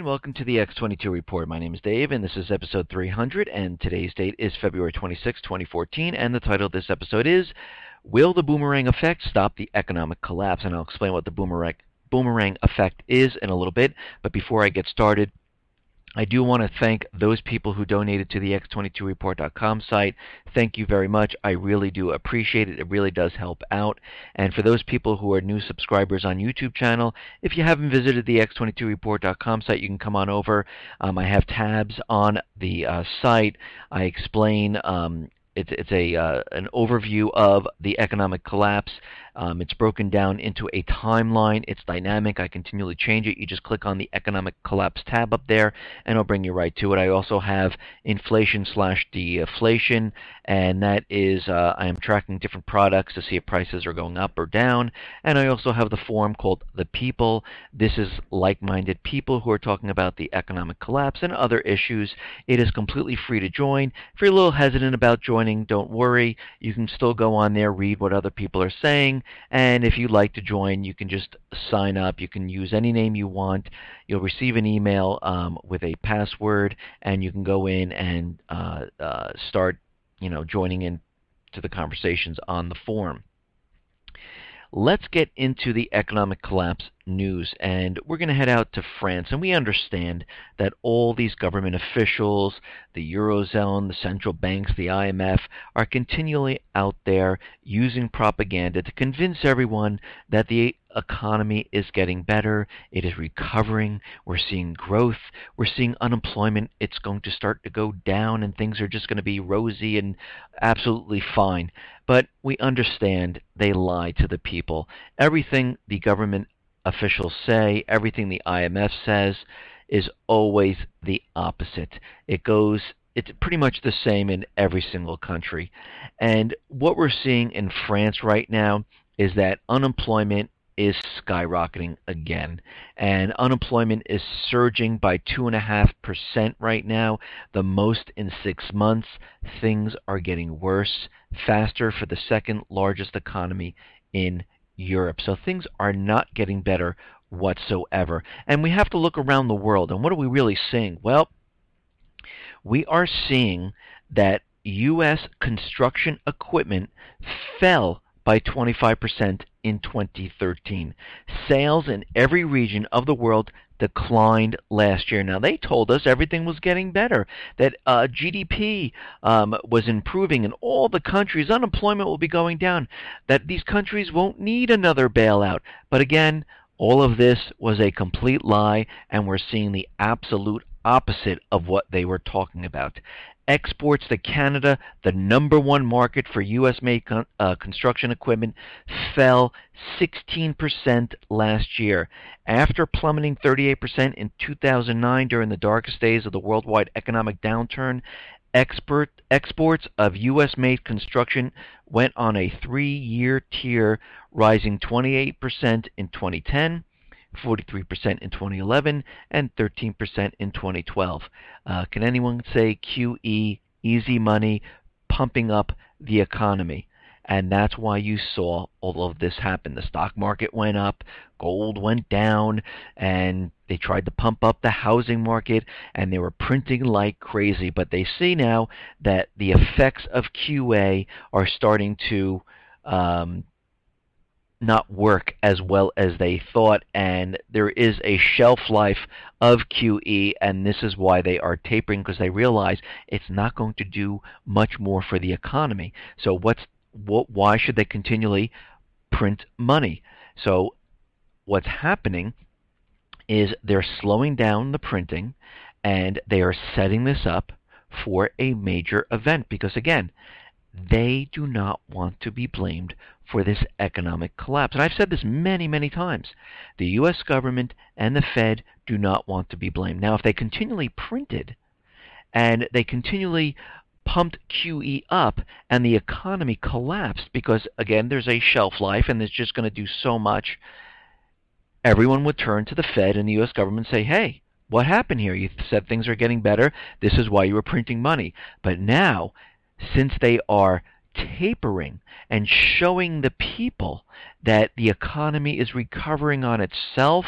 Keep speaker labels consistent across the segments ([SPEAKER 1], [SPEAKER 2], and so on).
[SPEAKER 1] and welcome to the X22 Report. My name is Dave, and this is episode 300, and today's date is February 26, 2014, and the title of this episode is, Will the Boomerang Effect Stop the Economic Collapse? And I'll explain what the Boomerang Effect is in a little bit, but before I get started, I do want to thank those people who donated to the x22report.com site. Thank you very much. I really do appreciate it. It really does help out. And for those people who are new subscribers on YouTube channel, if you haven't visited the x22report.com site, you can come on over. I have tabs on the site. I explain it's an overview of the economic collapse. It's broken down into a timeline. It's dynamic. I continually change it. You just click on the economic collapse tab up there, and it'll bring you right to it. I also have inflation/deflation, and that is I am tracking different products to see if prices are going up or down. And I also have the forum called The People. This is like-minded people who are talking about the economic collapse and other issues. It is completely free to join. If you're a little hesitant about joining, don't worry. You can still go on there, read what other people are saying. And if you'd like to join, you can just sign up. You can use any name you want. You'll receive an email with a password, and you can go in and start, joining in to the conversations on the forum. Let's get into the economic collapse news, and we're going to head out to France. And we understand that all these government officials, the Eurozone, the central banks, the IMF, are continually out there using propaganda to convince everyone that the economy is getting better, it is recovering, we're seeing growth, we're seeing unemployment, it's going to start to go down, and things are just going to be rosy and absolutely fine. But we understand they lie to the people. Everything the government officials say, everything the IMF says, is always the opposite. It's pretty much the same in every single country. And what we're seeing in France right now is that unemployment is skyrocketing again, and unemployment is surging by 2.5% right now, the most in 6 months. Things are getting worse, faster for the second largest economy in Europe. So things are not getting better whatsoever. And we have to look around the world, and what are we really seeing? Well, we are seeing that U.S. construction equipment fell by 25% in 2013. Sales in every region of the world declined last year. Now, they told us everything was getting better, that GDP was improving in all the countries, unemployment will be going down, that these countries won't need another bailout. But again, all of this was a complete lie, and we're seeing the absolute opposite of what they were talking about. Exports to Canada, the #1 market for U.S.-made construction equipment, fell 16% last year. After plummeting 38% in 2009 during the darkest days of the worldwide economic downturn, exports of U.S.-made construction went on a 3-year tear, rising 28% in 2010, 43% in 2011, and 13% in 2012. Can anyone say QE, easy money, pumping up the economy? And that's why you saw all of this happen. The stock market went up, gold went down, and they tried to pump up the housing market, and they were printing like crazy. But they see now that the effects of QA are starting to not work as well as they thought, and there is a shelf life of QE, and this is why they are tapering, because they realize it's not going to do much more for the economy. So why should they continually print money? So what's happening is they're slowing down the printing, and they are setting this up for a major event, because again, they do not want to be blamed for this economic collapse. And I've said this many, many times. The U.S. government and the Fed do not want to be blamed. Now, if they continually printed and they continually pumped QE up and the economy collapsed, because, again, there's a shelf life and it's just going to do so much, everyone would turn to the Fed and the U.S. government and say, hey, what happened here? You said things are getting better. This is why you were printing money. But now, since they are tapering and showing the people that the economy is recovering on itself,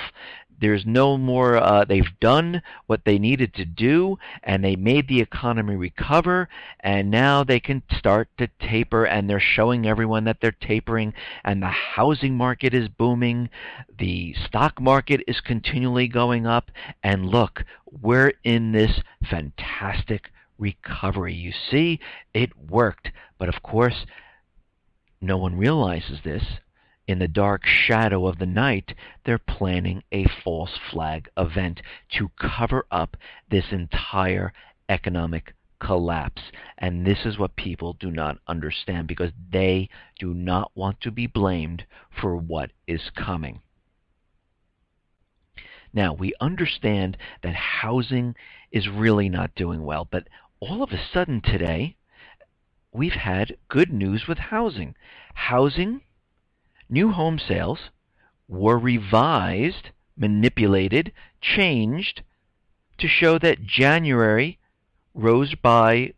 [SPEAKER 1] There's no more, they've done what they needed to do, and they made the economy recover, and now they can start to taper, and they're showing everyone that they're tapering, and the housing market is booming, the stock market is continually going up, and look, we're in this fantastic recovery. You see, it worked. But of course, no one realizes this. In the dark shadow of the night, they're planning a false flag event to cover up this entire economic collapse. And this is what people do not understand, because they do not want to be blamed for what is coming. Now, we understand that housing is really not doing well, but all of a sudden today, we've had good news with housing. New home sales were revised, manipulated, changed to show that January rose by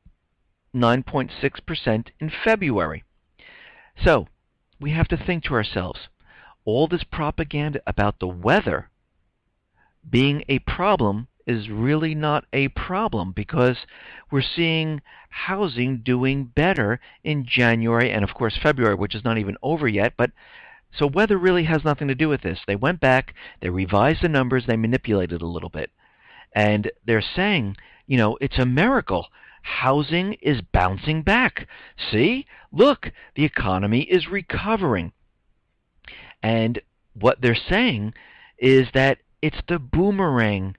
[SPEAKER 1] 9.6% in February. So we have to think to ourselves, all this propaganda about the weather being a problem is really not a problem, because we're seeing housing doing better in January and, of course, February, which is not even over yet. But so weather really has nothing to do with this. They went back, they revised the numbers, they manipulated a little bit. And they're saying, it's a miracle. Housing is bouncing back. See? Look, the economy is recovering. And what they're saying is that it's the boomerang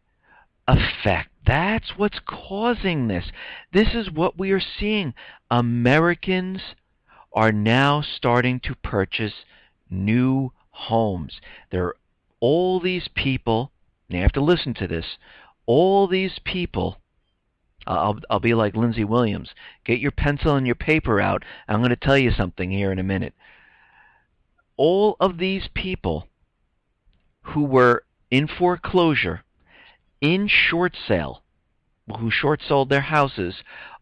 [SPEAKER 1] effect. That's what's causing this. This is what we are seeing. Americans are now starting to purchase new homes. There are all these people, and you have to listen to this, all these people, I'll be like Lindsey Williams. Get your pencil and your paper out. I'm going to tell you something here in a minute. All of these people who were in foreclosure, in short sale, who short sold their houses,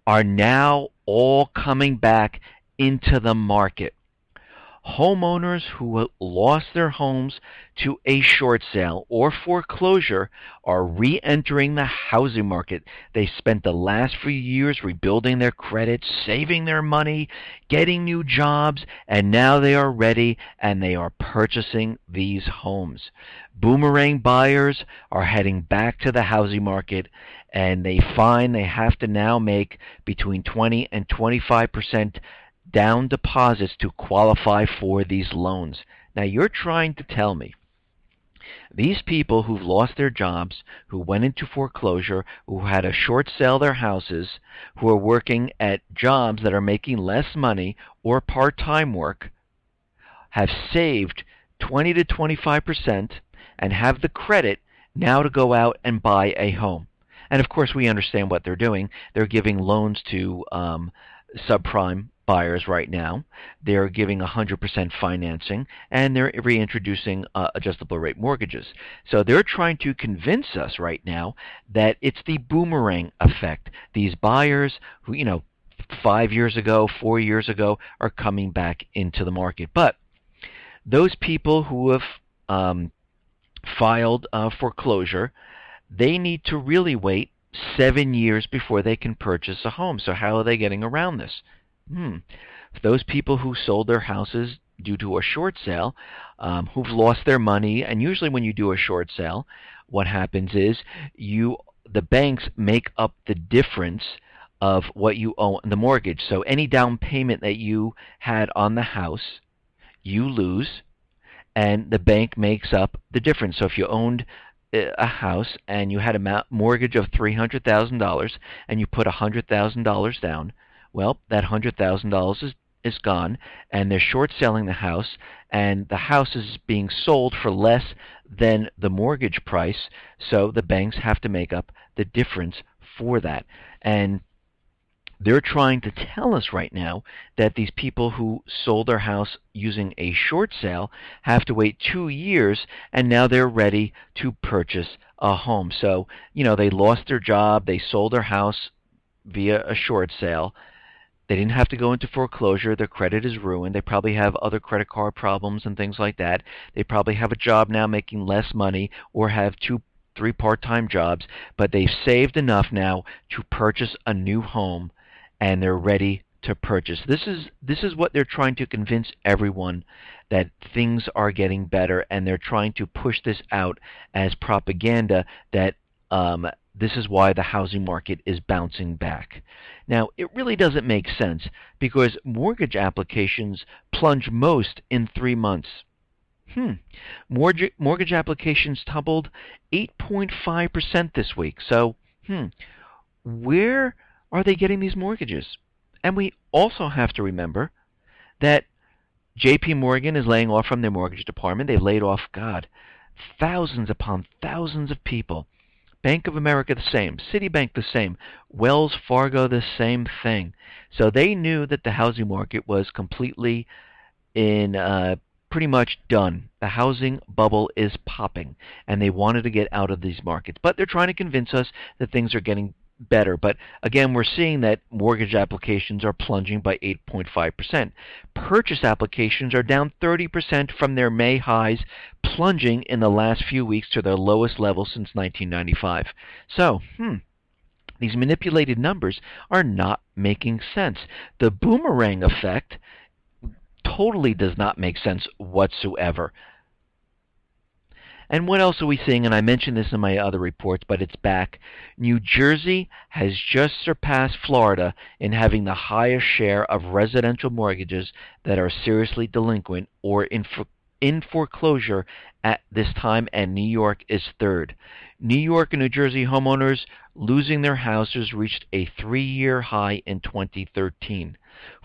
[SPEAKER 1] are now all coming back into the market. Homeowners who lost their homes to a short sale or foreclosure are re-entering the housing market. They spent the last few years rebuilding their credit, saving their money, getting new jobs, and now they are ready and they are purchasing these homes. Boomerang buyers are heading back to the housing market, and they find they have to now make between 20 and 25% down deposits to qualify for these loans. Now, you're trying to tell me these people who've lost their jobs, who went into foreclosure, who had to short sell their houses, who are working at jobs that are making less money or part-time work, have saved 20 to 25% and have the credit now to go out and buy a home. And of course, we understand what they're doing. They're giving loans to subprime buyers right now. They're giving 100% financing, and they're reintroducing adjustable rate mortgages. So they're trying to convince us right now that it's the boomerang effect. These buyers who, 5 years ago, 4 years ago, are coming back into the market. But those people who have filed foreclosure, they need to really wait 7 years before they can purchase a home. So how are they getting around this? Those people who sold their houses due to a short sale, who've lost their money, and usually when you do a short sale, what happens is the banks make up the difference of what you owe on the mortgage. So any down payment that you had on the house, you lose, and the bank makes up the difference. So if you owned a house and you had a mortgage of $300,000 and you put $100,000 down, well, that $100,000 is gone, and they're short selling the house, and the house is being sold for less than the mortgage price, so the banks have to make up the difference for that. And they're trying to tell us right now that these people who sold their house using a short sale have to wait 2 years, and now they're ready to purchase a home. So, they lost their job, they sold their house via a short sale. They didn't have to go into foreclosure. Their credit is ruined. They probably have other credit card problems and things like that. They probably have a job now making less money or have 2, 3 part-time jobs, but they've saved enough now to purchase a new home, and they're ready to purchase. This is what they're trying to convince everyone, that things are getting better, and they're trying to push this out as propaganda that this is why the housing market is bouncing back. Now, it really doesn't make sense because mortgage applications plunge most in 3 months. Mortgage applications tumbled 8.5% this week. So, where are they getting these mortgages? And we also have to remember that J.P. Morgan is laying off from their mortgage department. They've laid off, thousands upon thousands of people. Bank of America the same, Citibank the same, Wells Fargo the same thing. So they knew that the housing market was completely pretty much done. The housing bubble is popping, and they wanted to get out of these markets. But they're trying to convince us that things are getting better. But again, we're seeing that mortgage applications are plunging by 8.5%. Purchase applications are down 30% from their May highs, plunging in the last few weeks to their lowest level since 1995. So, these manipulated numbers are not making sense. The boomerang effect totally does not make sense whatsoever. And what else are we seeing? And I mentioned this in my other reports, but it's back. New Jersey has just surpassed Florida in having the highest share of residential mortgages that are seriously delinquent or in foreclosure at this time, and New York is third. New York and New Jersey homeowners losing their houses reached a 3-year high in 2013.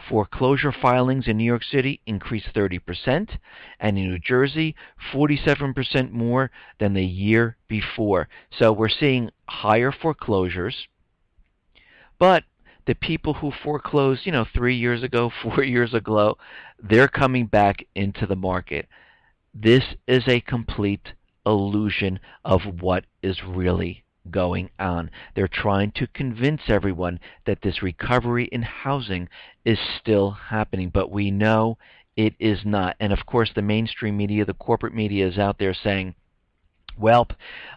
[SPEAKER 1] Foreclosure filings in New York City increased 30%, and in New Jersey, 47% more than the year before. So we're seeing higher foreclosures, but the people who foreclosed, 3 years ago, 4 years ago, they're coming back into the market. This is a complete illusion of what is really going on. They're trying to convince everyone that this recovery in housing is still happening, but we know it is not. And of course, the mainstream media, the corporate media, is out there saying, well,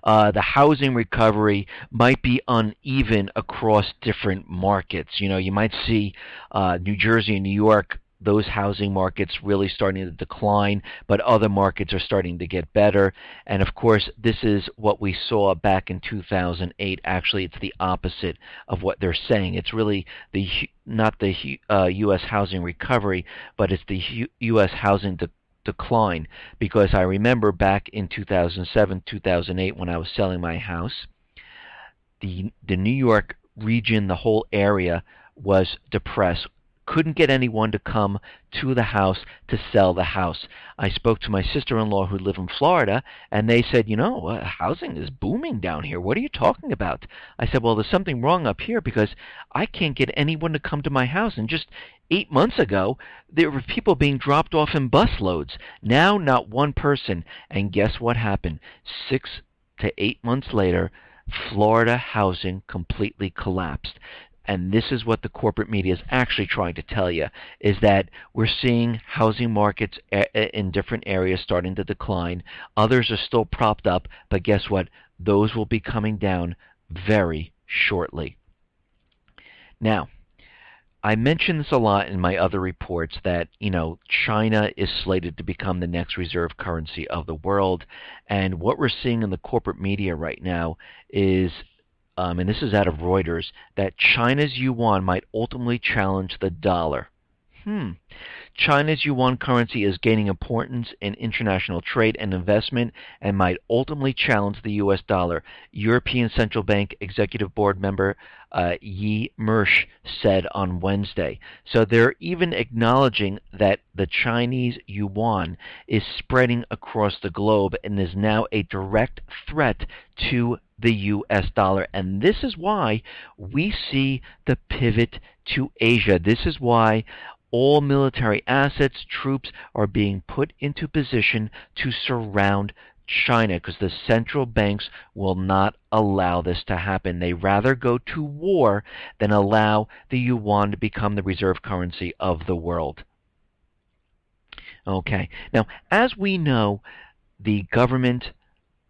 [SPEAKER 1] the housing recovery might be uneven across different markets. You might see New Jersey and New York, those housing markets really starting to decline, but other markets are starting to get better. And of course, this is what we saw back in 2008. Actually, it's the opposite of what they're saying. It's really not the U.S. housing recovery, but it's the U.S. housing decline. Because I remember back in 2007, 2008, when I was selling my house, the New York region, the whole area was depressed. Couldn't get anyone to come to the house to sell the house. I spoke to my sister-in-law who lived in Florida, and they said, housing is booming down here. What are you talking about? I said, well, there's something wrong up here because I can't get anyone to come to my house. And just 8 months ago, there were people being dropped off in bus loads. Now, not one person. And guess what happened? 6 to 8 months later, Florida housing completely collapsed. And this is what the corporate media is actually trying to tell you, is that we're seeing housing markets in different areas starting to decline. Others are still propped up, but guess what? Those will be coming down very shortly. Now, I mentioned this a lot in my other reports that, China is slated to become the next reserve currency of the world. And what we're seeing in the corporate media right now is and this is out of Reuters, that China's yuan might ultimately challenge the dollar. China's yuan currency is gaining importance in international trade and investment and might ultimately challenge the U.S. dollar. European Central Bank Executive Board member Yi Mersch said on Wednesday. So they're even acknowledging that the Chinese yuan is spreading across the globe and is now a direct threat to the U.S. dollar. And this is why we see the pivot to Asia. This is why all military assets, troops are being put into position to surround China, because the central banks will not allow this to happen. They rather go to war than allow the yuan to become the reserve currency of the world. Okay, now as we know, the government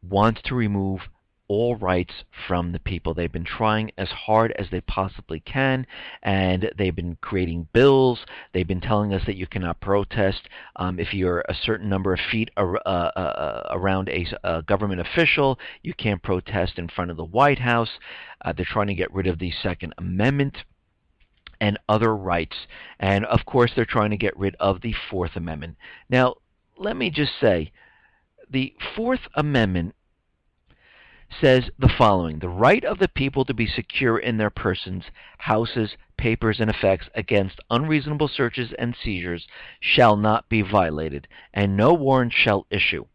[SPEAKER 1] wants to remove all rights from the people. They've been trying as hard as they possibly can, and they've been creating bills. They've been telling us that you cannot protest if you're a certain number of feet around a government official. You can't protest in front of the White House. They're trying to get rid of the Second Amendment and other rights. And of course, they're trying to get rid of the Fourth Amendment. Now, let me just say, the Fourth Amendment says the following: the right of the people to be secure in their persons, houses, papers, and effects against unreasonable searches and seizures shall not be violated, and no warrant shall issue,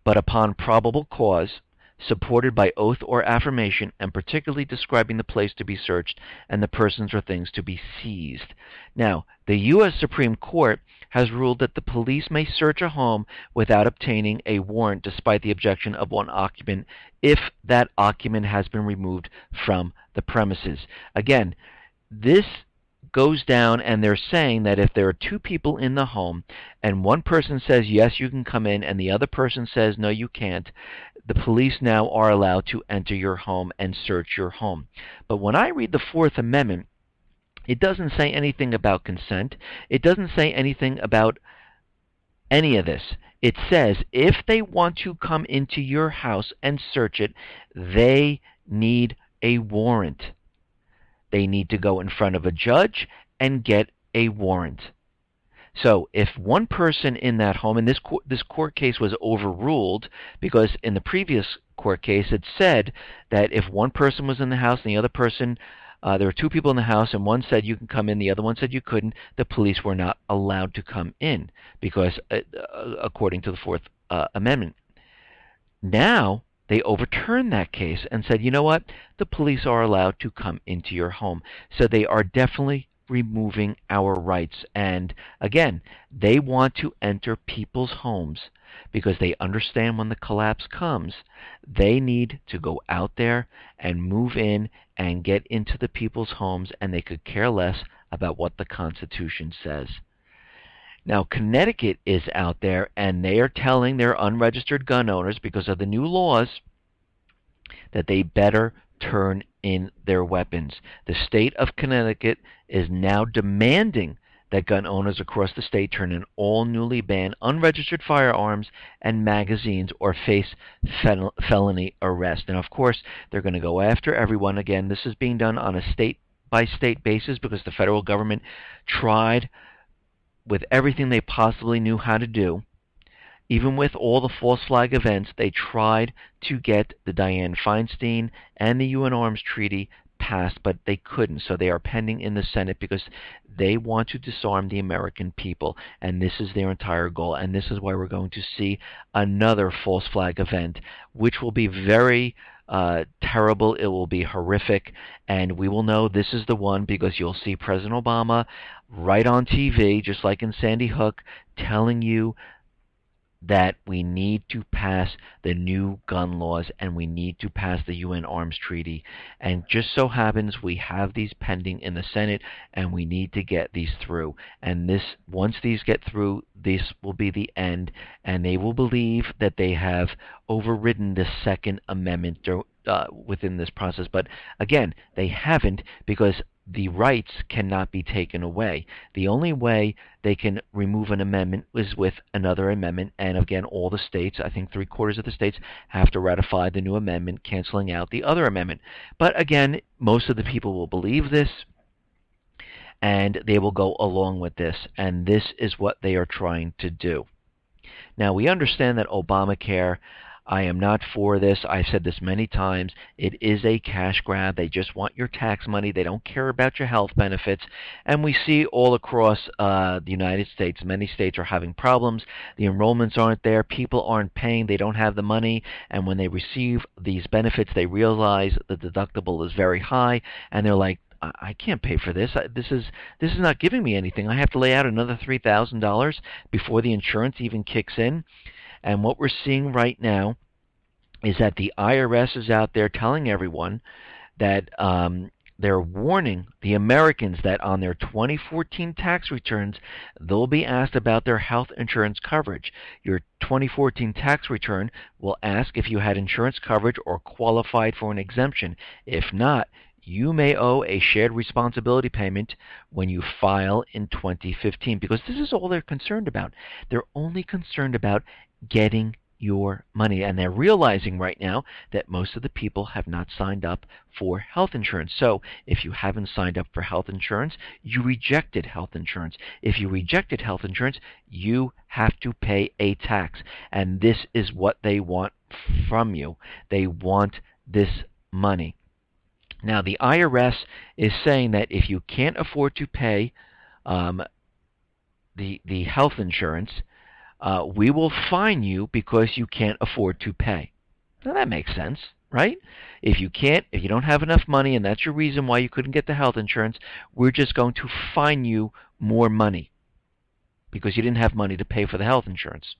[SPEAKER 1] but upon probable cause, supported by oath or affirmation, and particularly describing the place to be searched and the persons or things to be seized. Now, the U.S. Supreme Court has ruled that the police may search a home without obtaining a warrant despite the objection of one occupant if that occupant has been removed from the premises. Again, this goes down, and they're saying that if there are two people in the home and one person says yes, you can come in, and the other person says no, you can't, the police now are allowed to enter your home and search your home. But when I read the Fourth Amendment, it doesn't say anything about consent. It doesn't say anything about any of this. It says if they want to come into your house and search it, they need a warrant. They need to go in front of a judge and get a warrant. So if one person in that home, and this court case was overruled because in the previous court case it said that if one person was in the house and the other person, there were two people in the house and one said you can come in, the other one said you couldn't, the police were not allowed to come in because according to the Fourth Amendment. Now they overturned that case and said, you know what, the police are allowed to come into your home. So they are definitely removing our rights. And again, they want to enter people's homes because they understand when the collapse comes, they need to go out there and move in and get into the people's homes, and they could care less about what the Constitution says. Now, Connecticut is out there, and they are telling their unregistered gun owners, because of the new laws, that they better turn in their weapons. The state of Connecticut is now demanding that gun owners across the state turn in all newly banned unregistered firearms and magazines or face felony arrest. And of course, they're going to go after everyone. Again, this is being done on a state-by-state basis because the federal government tried with everything they possibly knew how to do. Even with all the false flag events, they tried to get the Dianne Feinstein and the UN Arms Treaty passed, but they couldn't. So they are pending in the Senate because they want to disarm the American people, and this is their entire goal. And this is why we're going to see another false flag event, which will be very terrible. It will be horrific, and we will know this is the one because you'll see President Obama right on TV, just like in Sandy Hook, telling you that we need to pass the new gun laws and we need to pass the UN Arms Treaty. And just so happens we have these pending in the Senate, and we need to get these through. And once these get through, this will be the end, and they will believe that they have overridden the Second Amendment within this process. But again, they haven't, because the rights cannot be taken away. The only way they can remove an amendment is with another amendment, and again, all the states, I think 3/4 of the states, have to ratify the new amendment, canceling out the other amendment. But again, most of the people will believe this, and they will go along with this, and this is what they are trying to do. Now, we understand that Obamacare, I am not for this. I've said this many times. It is a cash grab. They just want your tax money. They don't care about your health benefits. And we see all across the United States, many states are having problems. The enrollments aren't there. People aren't paying. They don't have the money. And when they receive these benefits, they realize the deductible is very high. And they're like, I can't pay for this. This is not giving me anything. I have to lay out another $3,000 before the insurance even kicks in. And what we're seeing right now is that the IRS is out there telling everyone that they're warning the Americans that on their 2014 tax returns, they'll be asked about their health insurance coverage. Your 2014 tax return will ask if you had insurance coverage or qualified for an exemption. If not, you may owe a shared responsibility payment when you file in 2015, because this is all they're concerned about. They're only concerned about getting your money, and they're realizing right now that most of the people have not signed up for health insurance. So if you haven't signed up for health insurance, you rejected health insurance. If you rejected health insurance, you have to pay a tax, and this is what they want from you. They want this money. Now the IRS is saying that if you can't afford to pay the health insurance, we will fine you because you can't afford to pay. Now that makes sense, right? If you don't have enough money and that's your reason why you couldn't get the health insurance, we're just going to fine you more money because you didn't have money to pay for the health insurance.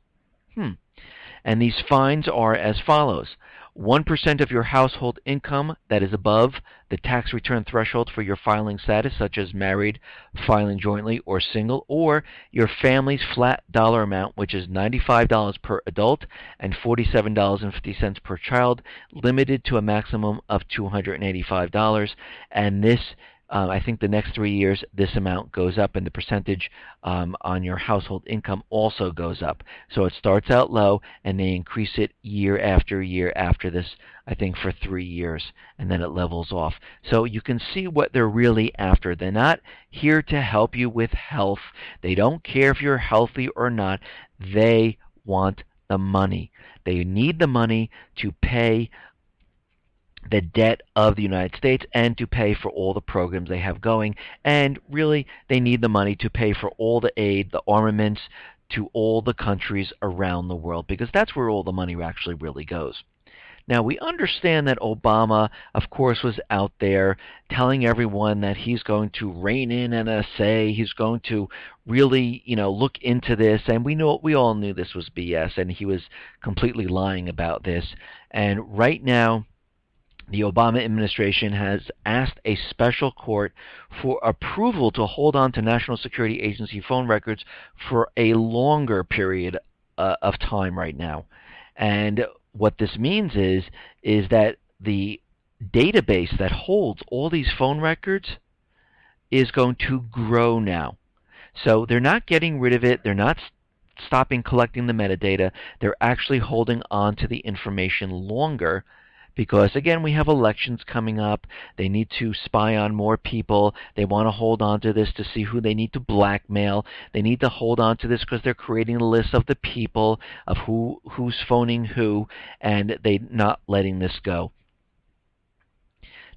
[SPEAKER 1] And these fines are as follows. 1% of your household income that is above the tax return threshold for your filing status, such as married, filing jointly, or single, or your family's flat dollar amount, which is $95 per adult and $47.50 per child, limited to a maximum of $285. And this I think the next 3 years, this amount goes up, and the percentage on your household income also goes up. So it starts out low, and they increase it year after this, I think for 3 years, and then it levels off. So you can see what they're really after. They're not here to help you with health. They don't care if you're healthy or not. They want the money. They need the money to pay the debt of the United States and to pay for all the programs they have going. And really, they need the money to pay for all the aid, the armaments, to all the countries around the world, because that's where all the money actually really goes. Now, we understand that Obama, of course, was out there telling everyone that he's going to rein in NSA, he's going to really, look into this, and we all knew this was BS, and he was completely lying about this. And right now, the Obama administration has asked a special court for approval to hold on to National Security Agency phone records for a longer period of time right now. And what this means is that the database that holds all these phone records is going to grow now. So they're not getting rid of it. They're not stopping collecting the metadata. They're actually holding on to the information longer, because, again, we have elections coming up. They need to spy on more people. They want to hold on to this to see who they need to blackmail. They need to hold on to this because they're creating a list of the people, of who's phoning who, and they're not letting this go.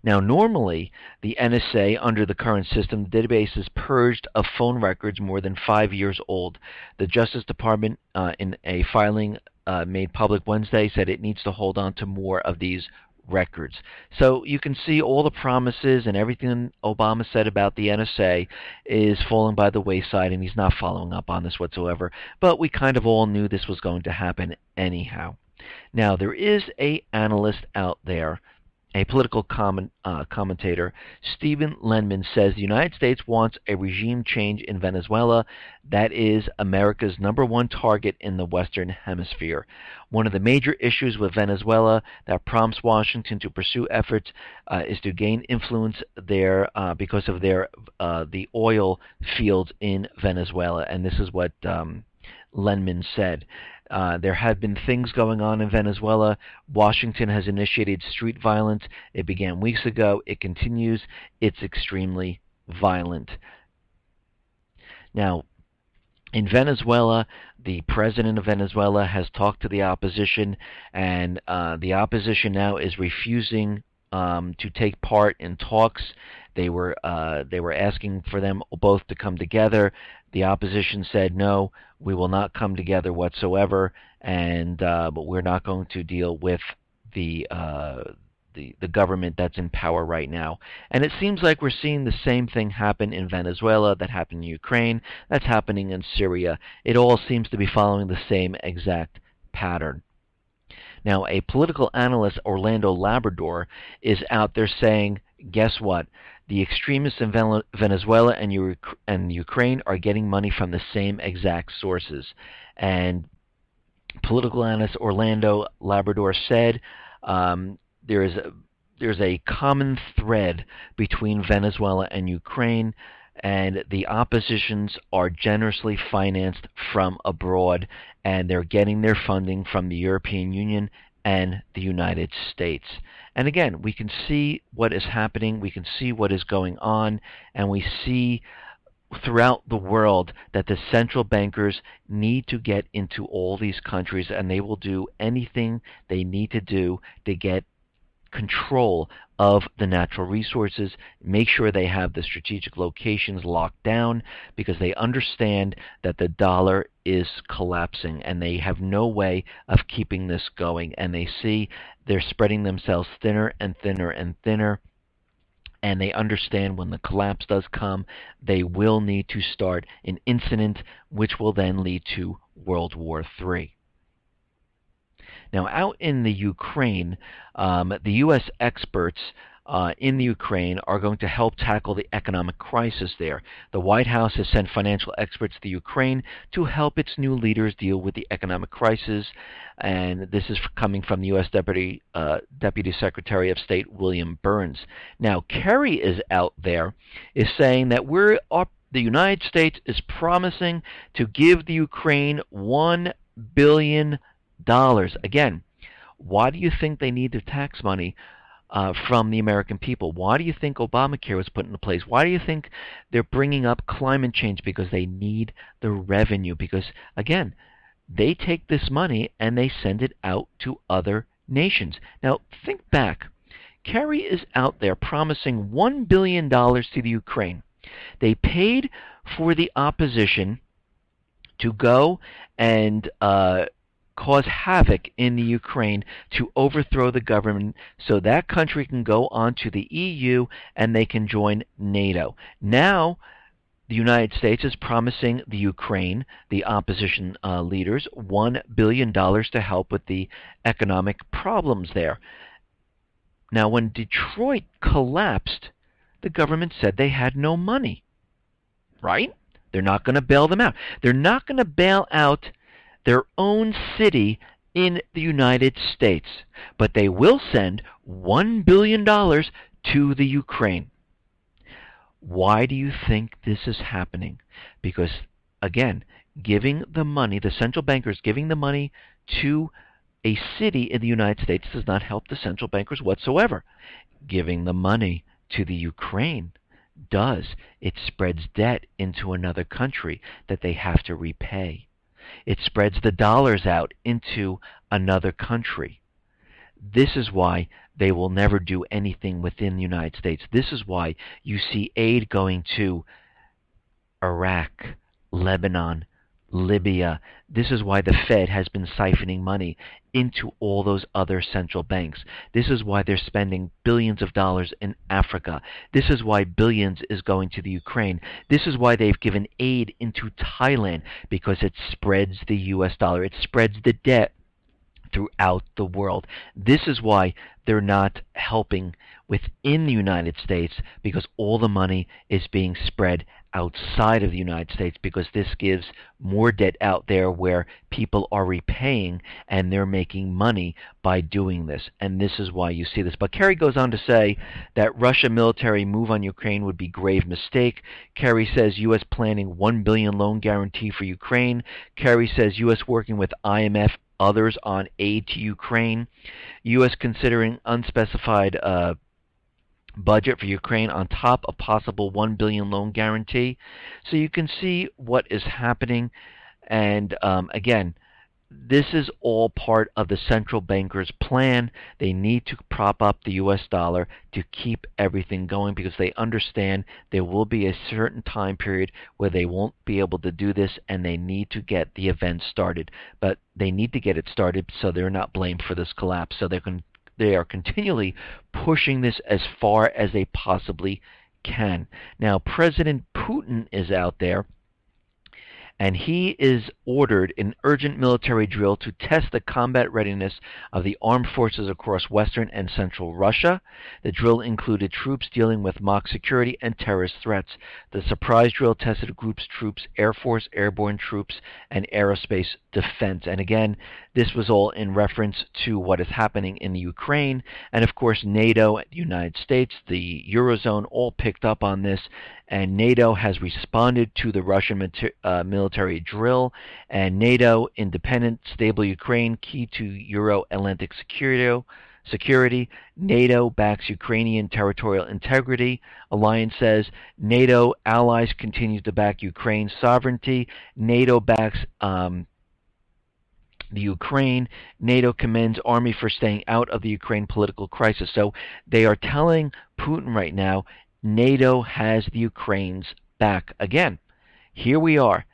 [SPEAKER 1] Now, normally, the NSA, under the current system, the database is purged of phone records more than 5 years old. The Justice Department, in a filing made public Wednesday, said it needs to hold on to more of these records. So you can see all the promises and everything Obama said about the NSA is falling by the wayside, and he's not following up on this whatsoever. But we kind of all knew this was going to happen anyhow. Now, there is an analyst out there, a political commentator, Stephen Lenman, says the United States wants a regime change in Venezuela. That is America's #1 target in the Western Hemisphere. One of the major issues with Venezuela that prompts Washington to pursue efforts is to gain influence there because of the oil fields in Venezuela. And this is what Lenman said. There have been things going on in Venezuela. Washington has initiated street violence. It began weeks ago. It continues. It's extremely violent. Now, in Venezuela, the president of Venezuela has talked to the opposition, and the opposition now is refusing to take part in talks. They were asking for them both to come together. The opposition said, no, we will not come together whatsoever, and but we're not going to deal with the government that's in power right now. And it seems like we're seeing the same thing happen in Venezuela, that happened in Ukraine, that's happening in Syria. It all seems to be following the same exact pattern. Now, a political analyst, Orlando Labrador, is out there saying, guess what? The extremists in Venezuela and Ukraine are getting money from the same exact sources. And political analyst Orlando Labrador said there's a common thread between Venezuela and Ukraine, and the oppositions are generously financed from abroad, and they're getting their funding from the European Union and the United States. And again, we can see what is happening, we can see what is going on, and we see throughout the world that the central bankers need to get into all these countries, and they will do anything they need to do to get control of the natural resources, make sure they have the strategic locations locked down, because they understand that the dollar is collapsing and they have no way of keeping this going, and they see they're spreading themselves thinner and thinner and thinner, and they understand when the collapse does come, they will need to start an incident which will then lead to World War III. Now, out in the Ukraine, the U.S. experts in the Ukraine are going to help tackle the economic crisis there. The White House has sent financial experts to Ukraine to help its new leaders deal with the economic crisis, and this is coming from the U.S. Deputy Secretary of State William Burns. Now, Kerry is out there, is saying that the United States is promising to give the Ukraine $1 billion. Again, why do you think they need the tax money from the American people? Why do you think Obamacare was put into place? Why do you think they're bringing up climate change? Because they need the revenue. Because, again, they take this money and they send it out to other nations. Now, think back. Kerry is out there promising $1 billion to the Ukraine. They paid for the opposition to go and cause havoc in the Ukraine to overthrow the government so that country can go on to the EU and they can join NATO. Now, the United States is promising the Ukraine, the opposition leaders, $1 billion to help with the economic problems there. Now, when Detroit collapsed, the government said they had no money, right? They're not going to bail them out. They're not going to bail out their own city in the United States, but they will send $1 billion to the Ukraine. Why do you think this is happening? Because, again, giving the money, the central bankers giving the money to a city in the United States does not help the central bankers whatsoever. Giving the money to the Ukraine does. It spreads debt into another country that they have to repay. It spreads the dollars out into another country. This is why they will never do anything within the United States. This is why you see aid going to Iraq, Lebanon, Libya. This is why the Fed has been siphoning money into all those other central banks. This is why they're spending billions of dollars in Africa. This is why billions is going to the Ukraine. This is why they've given aid into Thailand, because it spreads the US dollar. It spreads the debt throughout the world. This is why they're not helping within the United States, because all the money is being spread outside of the United States, because this gives more debt out there where people are repaying and they're making money by doing this. And this is why you see this. But Kerry goes on to say that Russia military move on Ukraine would be grave mistake. Kerry says U.S. planning $1 billion loan guarantee for Ukraine. Kerry says U.S. working with IMF, others on aid to Ukraine. U.S. considering unspecified budget for Ukraine on top of possible $1 billion loan guarantee. So you can see what is happening. And again, this is all part of the central bankers' plan. They need to prop up the U.S. dollar to keep everything going, because they understand there will be a certain time period where they won't be able to do this, and they need to get the event started. But they need to get it started so they're not blamed for this collapse. So they are continually pushing this as far as they possibly can. Now, President Putin is out there, and he is ordered an urgent military drill to test the combat readiness of the armed forces across western and central Russia. The drill included troops dealing with mock security and terrorist threats. The surprise drill tested groups, troops, Air Force, airborne troops, and aerospace defense. And again, this was all in reference to what is happening in the Ukraine. And of course, NATO, the United States, the Eurozone all picked up on this, and NATO has responded to the Russian military drill. And NATO, independent, stable Ukraine, key to Euro-Atlantic security. NATO backs Ukrainian territorial integrity. Alliance says NATO allies continue to back Ukraine's sovereignty. NATO backs the Ukraine. NATO commends Army for staying out of the Ukraine political crisis. So they are telling Putin right now, NATO has the Ukraine's back. Again, here we are.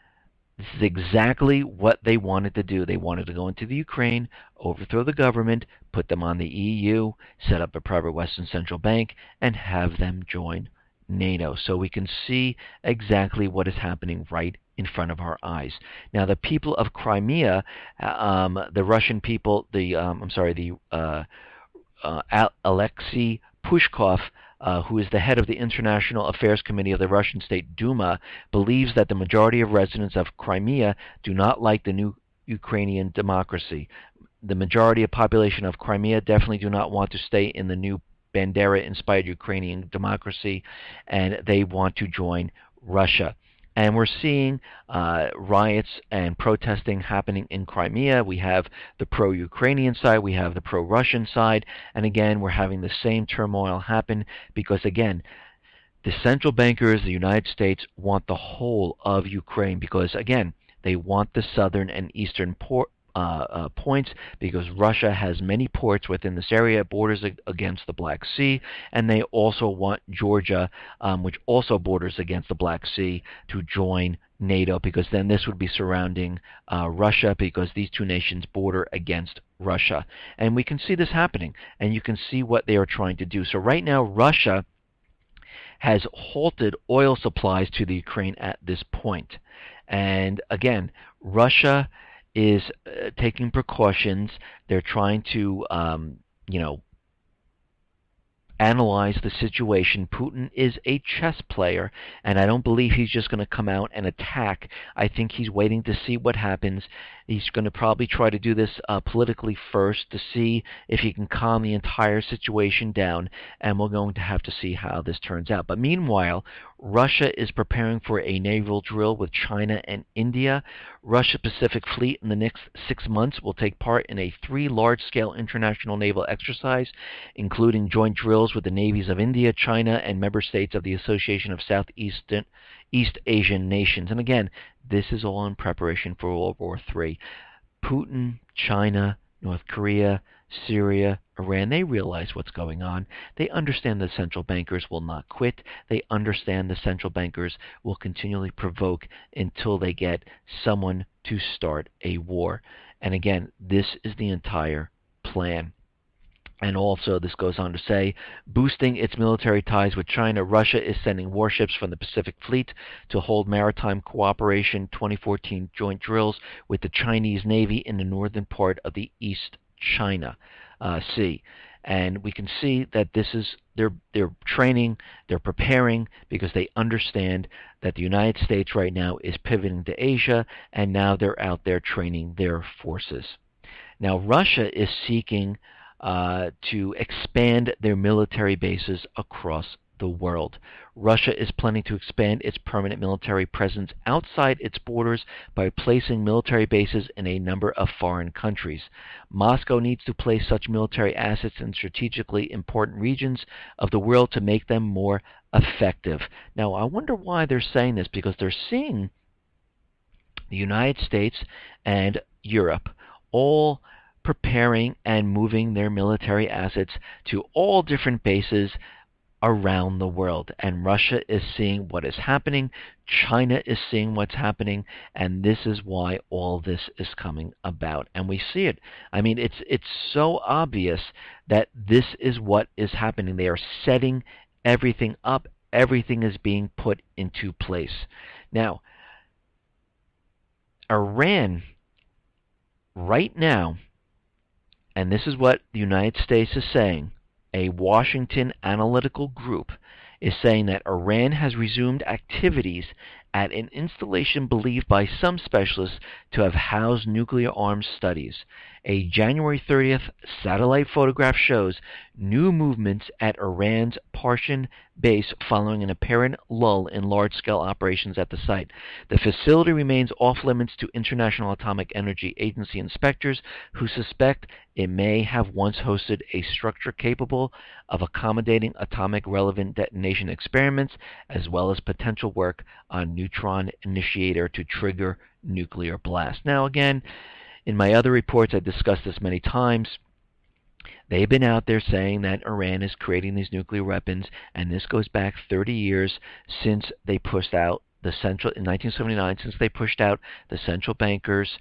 [SPEAKER 1] This is exactly what they wanted to do. They wanted to go into the Ukraine, overthrow the government, put them on the EU, set up a private Western central bank, and have them join NATO. So we can see exactly what is happening right in front of our eyes. Now, the people of Crimea, the Russian people, Alexei Pushkov, who is the head of the International Affairs Committee of the Russian State Duma, believes that the majority of residents of Crimea do not like the new Ukrainian democracy. The majority of population of Crimea definitely do not want to stay in the new Bandera-inspired Ukrainian democracy, and they want to join Russia. And we're seeing riots and protesting happening in Crimea. We have the pro-Ukrainian side, we have the pro-Russian side, and again, we're having the same turmoil happen because, again, the central bankers, the United States, want the whole of Ukraine because, again, they want the southern and eastern points because Russia has many ports within this area, borders against the Black Sea, and they also want Georgia, which also borders against the Black Sea, to join NATO because then this would be surrounding Russia because these two nations border against Russia. And we can see this happening, and you can see what they are trying to do. So right now, Russia has halted oil supplies to the Ukraine at this point. And again, Russia is taking precautions. They're trying to, analyze the situation. Putin is a chess player, and I don't believe he's just going to come out and attack. I think he's waiting to see what happens. He's going to probably try to do this politically first to see if he can calm the entire situation down, and we're going to have to see how this turns out. But meanwhile, Russia is preparing for a naval drill with China and India. Russia Pacific Fleet in the next 6 months will take part in a 3 large-scale international naval exercise, including joint drills with the navies of India, China, and member states of the Association of Southeast Asian Nations. And again, this is all in preparation for World War III. Putin, China, North Korea, Syria, Iran, they realize what's going on. They understand the central bankers will not quit. They understand the central bankers will continually provoke until they get someone to start a war. And again, this is the entire plan. And also, this goes on to say, boosting its military ties with China, Russia is sending warships from the Pacific Fleet to hold maritime cooperation 2014 joint drills with the Chinese Navy in the northern part of the East China Sea. And we can see that this is they're training, they're preparing because they understand that the United States right now is pivoting to Asia, and now they're out there training their forces. Now, Russia is seeking to expand their military bases across the world. Russia is planning to expand its permanent military presence outside its borders by placing military bases in a number of foreign countries. Moscow needs to place such military assets in strategically important regions of the world to make them more effective. Now, I wonder why they're saying this, because they're seeing the United States and Europe all preparing and moving their military assets to all different bases around the world. And Russia is seeing what is happening. China is seeing what's happening. And this is why all this is coming about. And we see it. I mean, it's so obvious that this is what is happening. They are setting everything up. Everything is being put into place. Now, Iran, right now, and this is what the United States is saying, a Washington analytical group is saying that Iran has resumed activities at an installation believed by some specialists to have housed nuclear arms studies. A January 30th satellite photograph shows new movements at Iran's Parshan base following an apparent lull in large-scale operations at the site. The facility remains off-limits to International Atomic Energy Agency inspectors who suspect it may have once hosted a structure capable of accommodating atomic-relevant detonation experiments, as well as potential work on neutron initiator to trigger nuclear blast. Now, again, in my other reports, I discussed this many times. They've been out there saying that Iran is creating these nuclear weapons, and this goes back 30 years since they pushed out the central, in 1979, since they pushed out the central bankers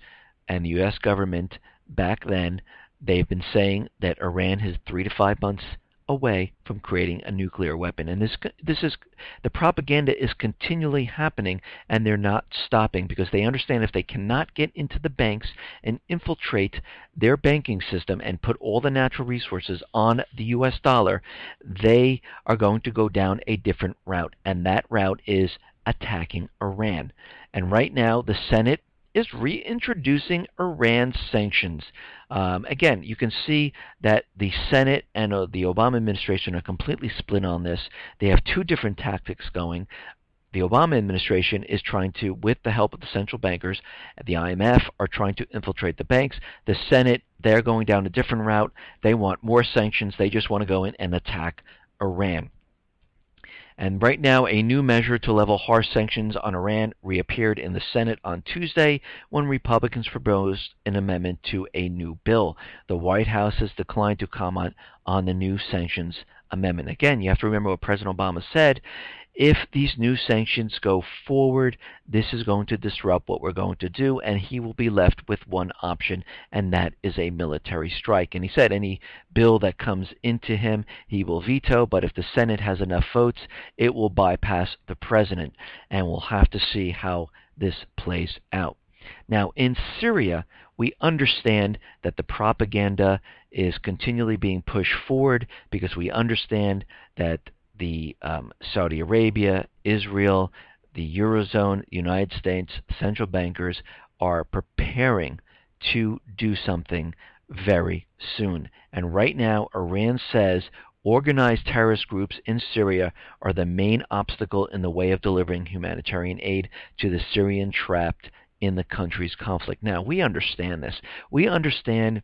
[SPEAKER 1] and the U.S. government. Back then, they've been saying that Iran is 3 to 5 months away from creating a nuclear weapon. And this is the propaganda is continually happening, and they're not stopping because they understand if they cannot get into the banks and infiltrate their banking system and put all the natural resources on the US dollar, they are going to go down a different route, and that route is attacking Iran. And right now the Senate is reintroducing Iran sanctions. Again, you can see that the Senate and the Obama administration are completely split on this. They have two different tactics going. The Obama administration is trying to, with the help of the central bankers, the IMF, are trying to infiltrate the banks. The Senate, they're going down a different route. They want more sanctions. They just want to go in and attack Iran. And right now, a new measure to level harsh sanctions on Iran reappeared in the Senate on Tuesday when Republicans proposed an amendment to a new bill. The White House has declined to comment on the new sanctions amendment. Again, you have to remember what President Obama said. If these new sanctions go forward, this is going to disrupt what we're going to do, and he will be left with one option, and that is a military strike. And he said any bill that comes into him, he will veto, but if the Senate has enough votes, it will bypass the president, and we'll have to see how this plays out. Now, in Syria, we understand that the propaganda is continually being pushed forward because we understand that the Saudi Arabia, Israel, the Eurozone, United States, central bankers are preparing to do something very soon. And right now, Iran says organized terrorist groups in Syria are the main obstacle in the way of delivering humanitarian aid to the Syrian trapped in the country's conflict. Now, we understand this. We understand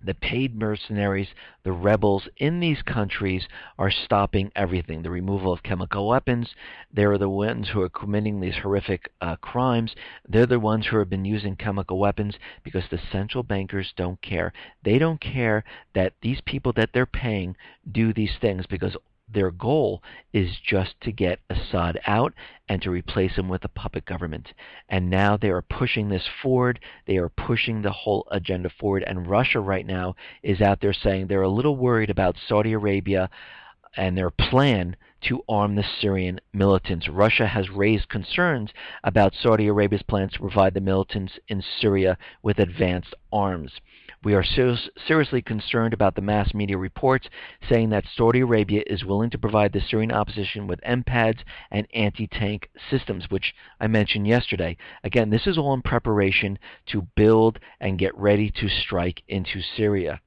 [SPEAKER 1] the paid mercenaries, the rebels in these countries are stopping everything. The removal of chemical weapons. They're the ones who are committing these horrific crimes. They're the ones who have been using chemical weapons because the central bankers don't care. They don't care that these people that they're paying do these things because their goal is just to get Assad out and to replace him with a puppet government. And now they are pushing this forward. They are pushing the whole agenda forward. And Russia right now is out there saying they're a little worried about Saudi Arabia and their plan to arm the Syrian militants. Russia has raised concerns about Saudi Arabia's plans to provide the militants in Syria with advanced arms. We are seriously concerned about the mass media reports saying that Saudi Arabia is willing to provide the Syrian opposition with MPADs and anti-tank systems, which I mentioned yesterday. Again, this is all in preparation to build and get ready to strike into Syria.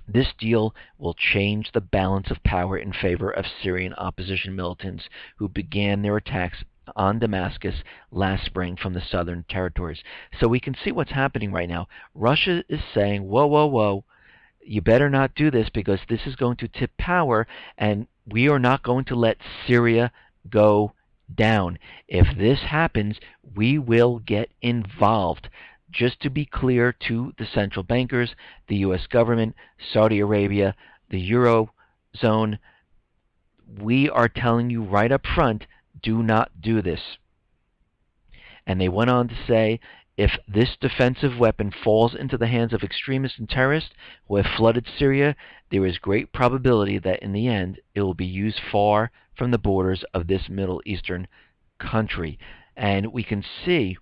[SPEAKER 1] This deal will change the balance of power in favor of Syrian opposition militants who began their attacks on Damascus last spring from the southern territories. So we can see what's happening right now. Russia is saying, whoa, whoa, whoa, you better not do this because this is going to tip power, and we are not going to let Syria go down. If this happens, we will get involved. Just to be clear to the central bankers, the U.S. government, Saudi Arabia, the Eurozone, we are telling you right up front, do not do this. And they went on to say, if this defensive weapon falls into the hands of extremists and terrorists who have flooded Syria, there is great probability that in the end it will be used far from the borders of this Middle Eastern country. And we can see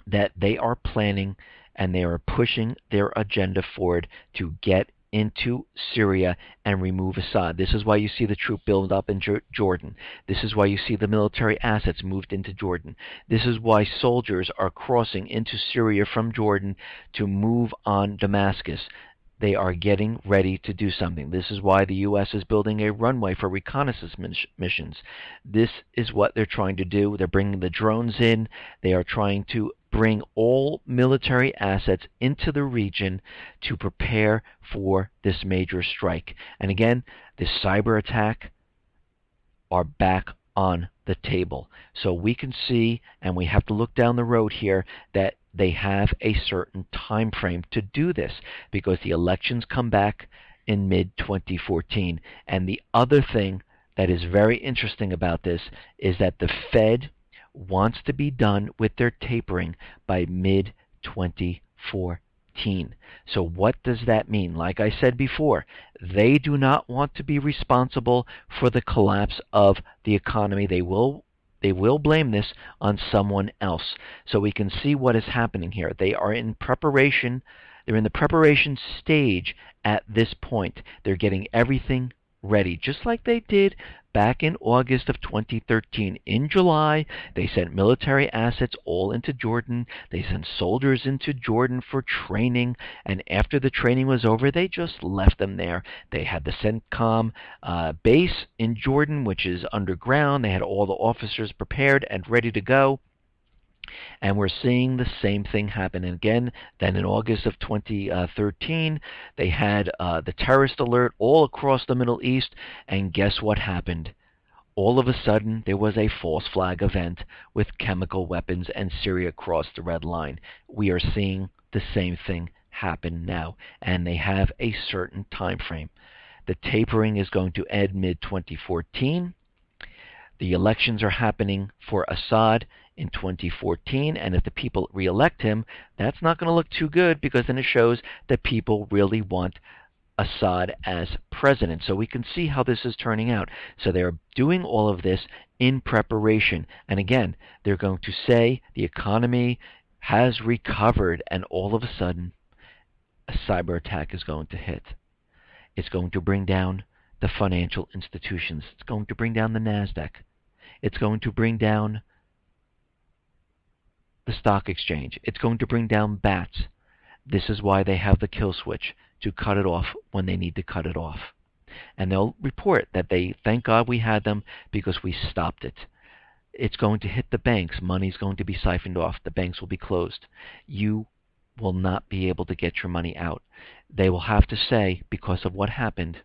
[SPEAKER 1] that they are planning and they are pushing their agenda forward to get into Syria and remove Assad. This is why you see the troop build up in Jordan. This is why you see the military assets moved into Jordan. This is why soldiers are crossing into Syria from Jordan to move on Damascus. They are getting ready to do something. This is why the U.S. is building a runway for reconnaissance missions. This is what they're trying to do. They're bringing the drones in. They are trying to bring all military assets into the region to prepare for this major strike. And again, this cyber attack are back on the table. So we can see, and we have to look down the road here, that they have a certain time frame to do this because the elections come back in mid-2014. And the other thing that is very interesting about this is that the Fed wants to be done with their tapering by mid-2014. So what does that mean? Like I said before, they do not want to be responsible for the collapse of the economy. They will blame this on someone else. So we can see what is happening here. They are in preparation. They're in the preparation stage at this point. They're getting everything ready, just like they did back in August of 2013. In July, they sent military assets all into Jordan. They sent soldiers into Jordan for training, and after the training was over, they just left them there. They had the CENTCOM base in Jordan, which is underground. They had all the officers prepared and ready to go. And we're seeing the same thing happen. And again, then in August of 2013, they had the terrorist alert all across the Middle East. And guess what happened? All of a sudden, there was a false flag event with chemical weapons, and Syria crossed the red line. We are seeing the same thing happen now, and they have a certain time frame. The tapering is going to end mid-2014. The elections are happening for Assad in 2014, and if the people re-elect him, that's not going to look too good because then it shows that people really want Assad as president. So we can see how this is turning out. So they're doing all of this in preparation. And again, they're going to say the economy has recovered, and all of a sudden, a cyber attack is going to hit. It's going to bring down the financial institutions. It's going to bring down the NASDAQ. It's going to bring down the stock exchange. It's going to bring down bats. This is why they have the kill switch, to cut it off when they need to cut it off. And they'll report that they, thank God we had them because we stopped it. It's going to hit the banks. Money's going to be siphoned off. The banks will be closed. You will not be able to get your money out. They will have to say, because of what happened,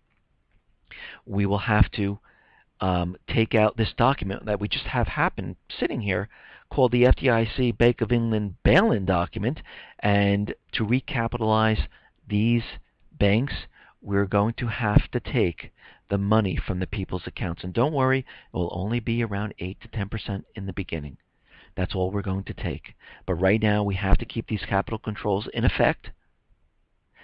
[SPEAKER 1] we will have to take out this document that we just have happen sitting here called the FDIC Bank of England bail-in document, and to recapitalize these banks, we're going to have to take the money from the people's accounts. And don't worry, it will only be around 8 to 10% in the beginning. That's all we're going to take. But right now, we have to keep these capital controls in effect,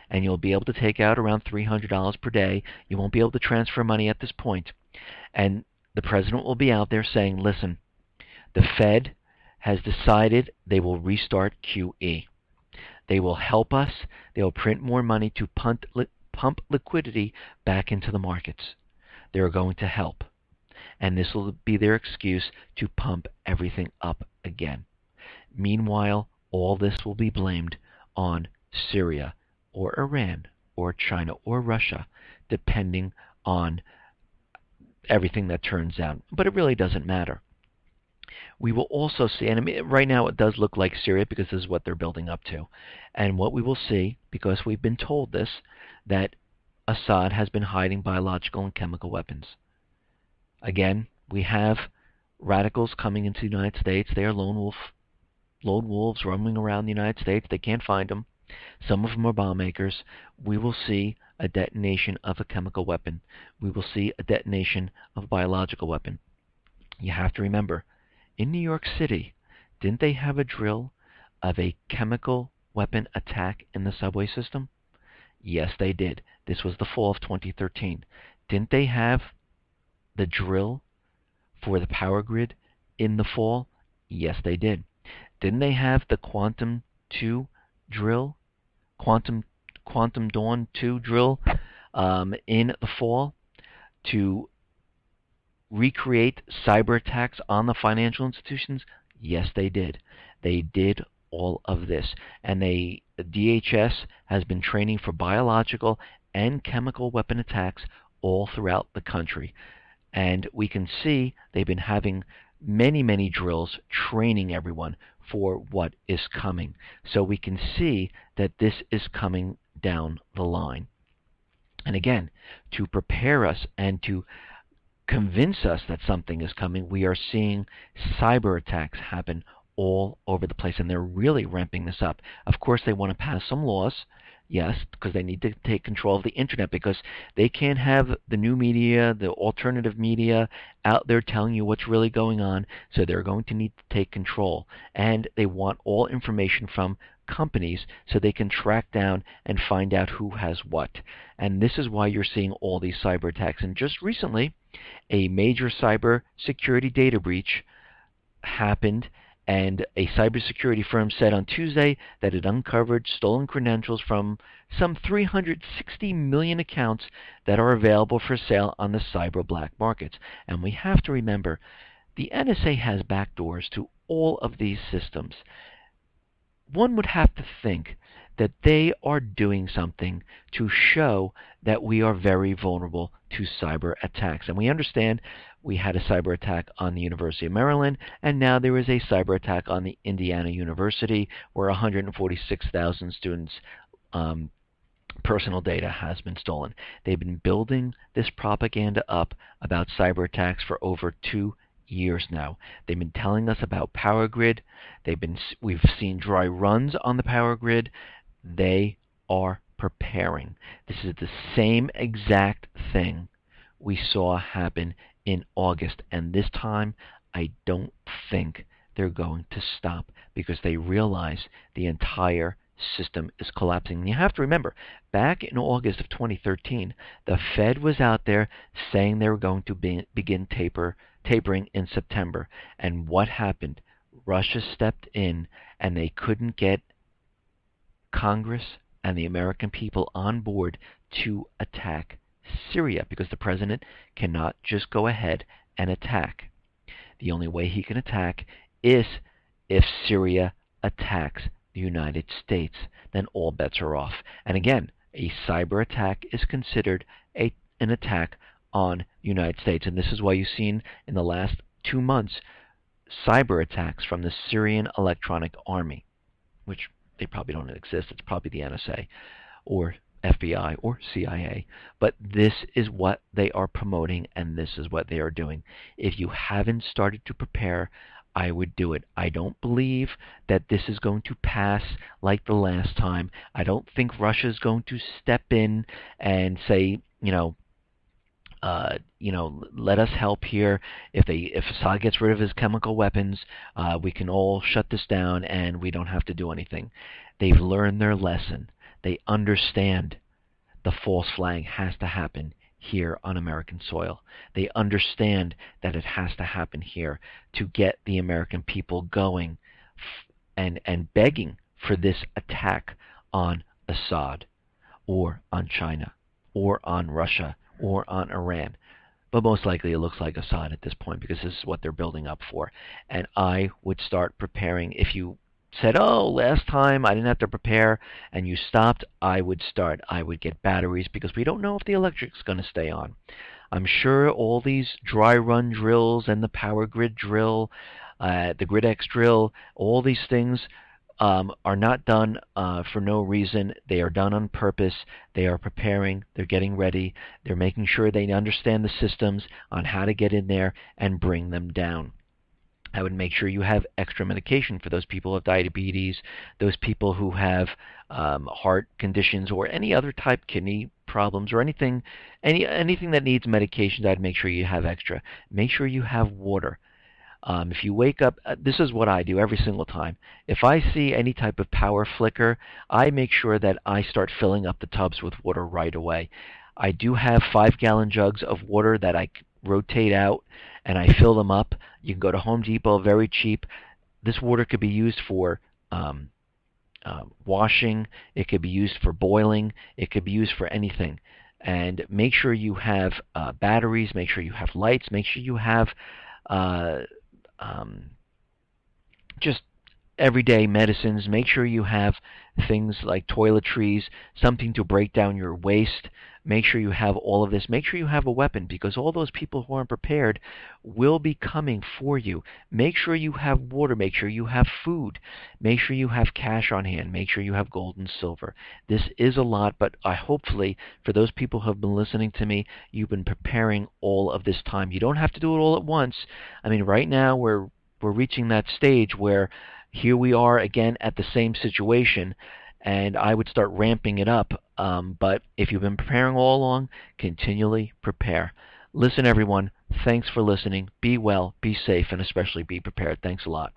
[SPEAKER 1] and you'll be able to take out around $300 per day. You won't be able to transfer money at this point. And the president will be out there saying, listen, the Fed has decided they will restart QE. They will help us. They will print more money to pump liquidity back into the markets. They are going to help. And this will be their excuse to pump everything up again. Meanwhile, all this will be blamed on Syria or Iran or China or Russia, depending on everything that turns out. But it really doesn't matter. We will also see, and I mean, right now it does look like Syria because this is what they're building up to. And what we will see, because we've been told this, that Assad has been hiding biological and chemical weapons. Again, we have radicals coming into the United States. They are lone wolves roaming around the United States. They can't find them. Some of them are bomb makers. We will see a detonation of a chemical weapon. We will see a detonation of a biological weapon. You have to remember, in New York City, didn't they have a drill of a chemical weapon attack in the subway system? Yes, they did. This was the fall of 2013. Didn't they have the drill for the power grid in the fall? Yes, they did. Didn't they have the Quantum 2 drill, Quantum Quantum Dawn 2 drill in the fall to recreate cyber attacks on the financial institutions? Yes, they did. They did all of this. And the DHS has been training for biological and chemical weapon attacks all throughout the country. And we can see they've been having many, many drills training everyone for what is coming. So we can see that this is coming down the line. And again, to prepare us and to convince us that something is coming, we are seeing cyber attacks happen all over the place, and they're really ramping this up. Of course, they want to pass some laws, yes, because they need to take control of the internet, because they can't have the new media, the alternative media out there telling you what's really going on, so they're going to need to take control. And they want all information from companies so they can track down and find out who has what. And this is why you're seeing all these cyber attacks. And just recently, a major cyber security data breach happened, and a cybersecurity firm said on Tuesday that it uncovered stolen credentials from some 360 million accounts that are available for sale on the cyber black markets. And we have to remember, the NSA has backdoors to all of these systems. One would have to think that they are doing something to show that we are very vulnerable to cyber attacks. And we understand we had a cyber attack on the University of Maryland, and now there is a cyber attack on the Indiana University, where 146,000 students' personal data has been stolen. They've been building this propaganda up about cyber attacks for over 2 years now. They've been telling us about power grid. We've seen dry runs on the power grid. They are preparing. This is the same exact thing we saw happen in August, and this time I don't think they're going to stop, because they realize the entire system is collapsing. And you have to remember, back in August of 2013, the Fed was out there saying they were going to begin tapering in September. And what happened? Russia stepped in, and they couldn't get Congress and the American people on board to attack Syria, because the president cannot just go ahead and attack. The only way he can attack is if Syria attacks the United States. Then all bets are off. And again, a cyber attack is considered an attack on the United States. And this is why you've seen in the last 2 months cyber attacks from the Syrian Electronic Army, which they probably don't exist. It's probably the NSA or FBI or CIA. But this is what they are promoting, and this is what they are doing. If you haven't started to prepare, I would do it. I don't believe that this is going to pass like the last time. I don't think Russia is going to step in and say, let us help here. If Assad gets rid of his chemical weapons, we can all shut this down and we don't have to do anything. They've learned their lesson. They understand the false flag has to happen here on American soil. They understand that it has to happen here to get the American people going and begging for this attack on Assad or on China or on Russia or on Iran. But most likely it looks like Assad at this point, because this is what they're building up for. And I would start preparing. If you said, oh, last time I didn't have to prepare, and you stopped, I would start. I would get batteries, because we don't know if the electric's going to stay on. I'm sure all these dry run drills and the power grid drill, the GridX drill, all these things are not done for no reason. They are done on purpose. They are preparing. They're getting ready. They're making sure they understand the systems on how to get in there and bring them down. I would make sure you have extra medication for those people who have diabetes, those people who have heart conditions, or any other type, kidney problems, or anything that needs medications. I'd make sure you have extra. Make sure you have water. If you wake up, this is what I do every single time. If I see any type of power flicker, I make sure that I start filling up the tubs with water right away. I do have 5-gallon jugs of water that I rotate out, and I fill them up. You can go to Home Depot, very cheap. This water could be used for um, washing. It could be used for boiling. It could be used for anything. And make sure you have batteries. Make sure you have lights. Make sure you have uh, um, just everyday medicines. Make sure you have things like toiletries, something to break down your waste. Make sure you have all of this. Make sure you have a weapon, because all those people who aren't prepared will be coming for you. Make sure you have water. Make sure you have food. Make sure you have cash on hand. Make sure you have gold and silver. This is a lot, but hopefully for those people who have been listening to me, you've been preparing all of this time. You don't have to do it all at once. I mean, right now we're reaching that stage where here we are again at the same situation, and I would start ramping it up. But if you've been preparing all along, continually prepare. Listen, everyone, thanks for listening. Be well, be safe, and especially be prepared. Thanks a lot.